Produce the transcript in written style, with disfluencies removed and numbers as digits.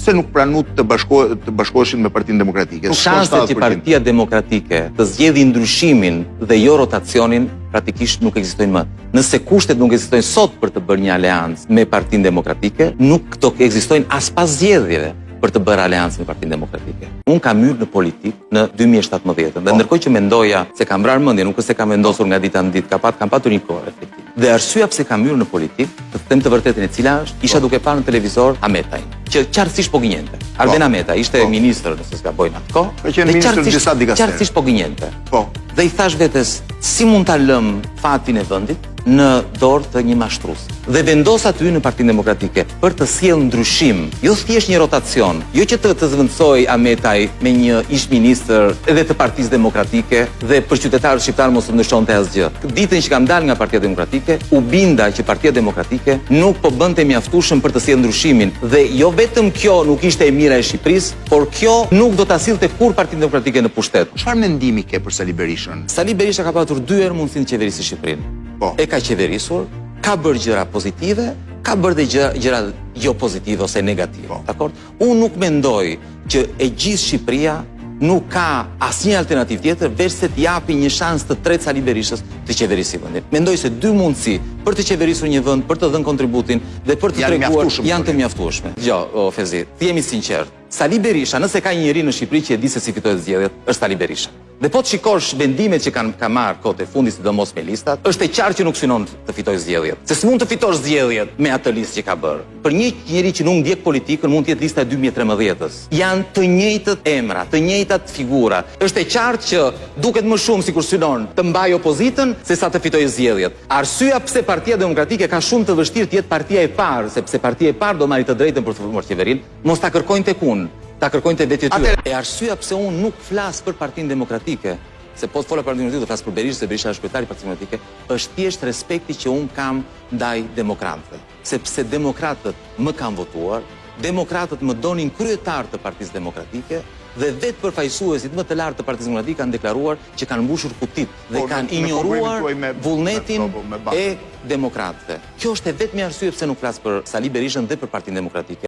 pse nuk pranut të bashkoheshin me Partinë Demokratike? Shanset që Partia Demokratike të zgjedhë ndryshimin dhe jo rotacionin praktikisht nuk ekzistojnë më. Nëse kushtet nuk ekzistojnë sot për të bërë një aleancë me Partinë Demokratike, nuk këto ekzistojnë as pas zgjedhjeve për të bërë aleancë me Partinë Demokratike. Unë kam hyrë në politikë në 2017 dhe ndërkohë që mendoja se kam vrarë mendjen, nuk është se kam vendosur nga dita në ditë, kam patur një kohë reflektim. Dhe arsyeja pse kam hyrë në politikë, të them të vërtetën e cila është, isha duke parë në televizor Ametaj, që qartësisht po gënjente. Arben Ameta ishte ministër, nëse s'ka bojnë atë kohë, ka qenë ministër në disa dikaster. Qartësisht po gënjente. Dhe i thash vetes, si mund ta lëm fatin e vendit në dorë të një mashtruesi. Dhe vendos aty në Partinë Demokratike për të sjellë ndryshim, jo thjesht një rotacion, jo që të zvendësoj Ametaj me një ish-ministër edhe të Partisë Demokratike dhe për qytetarët shqiptar mos të ndryshonte asgjë. Ditën që kam dalë nga Partia Demokratike, u binda që Partia Demokratike nuk po bënte mjaftueshëm për të sjellë ndryshimin dhe jo vetëm kjo nuk ishte e mira e Shqipërisë, por kjo nuk do ta sillte kur Partinë Demokratike në pushtet. Çfarë mendimi ke për Sali Berishën? Sali Berisha ka patur 2 herë mundësinë të qeverisë Shqipërinë. E ka qeverisur, ka bërë gjëra pozitive, ka bërë dhe gjëra jo pozitive ose negative. Dakor? Unë nuk mendoj që e gjithë Shqipëria nuk ka asnjë alternativë tjetër veç se të japi një shans të tretë Sali Berishës të qeverisë vendin. Mendoj se 2 mundësi për të qeverisur një vend, për të dhënë kontributin dhe për të treguar janë të mjaftueshme. Jo, Fezi, të jemi sinqert. Sali Berisha, nëse ka një njeri në Shqipëri që e di se si fitohet zgjedhjet, është Sali Berisha. Dhe po të shikosh vendimet që ka marrë kohët e fundit, sidomos me listat, është e qartë që nuk synon të fitojë zgjedhjet. Se s'mund të fitosh zgjedhjet me atë listë që ka bërë. Për një njeri që nuk ndjek politikën, mund të jetë lista e 2013-s. Janë të njëjtët emra, të njëjtat figura. Është e qartë që duket më shumë sikur synon të mbajë opozitën se sa të fitojë zgjedhjet. Arsyeja pse Partia Demokratike ka shumë të vështirë të jetë partia e parë, sepse partia e parë do marrë të drejtën për të formuar qeverinë, mos ta kërkojnë tek unë. Ta kërkojnë të vetë tyre. E arsyeja pse unë nuk flas për Partinë Demokratike, se po të fola për Partinë Demokratike, do flas për Berishën, se Berisha është kryetari i Partisë Demokratike, është thjesht respekti që unë kam ndaj demokratëve. Sepse demokratët më kanë votuar, demokratët më donin kryetar të Partisë Demokratike dhe vetë përfaqësuesit më të lartë të Partisë Demokratike kanë deklaruar që kanë mbushur kutit dhe kanë injoruar vullnetin e demokratëve. Kjo është e vetmja arsye pse nuk flas për Sali Berishën dhe për Partinë Demokratike.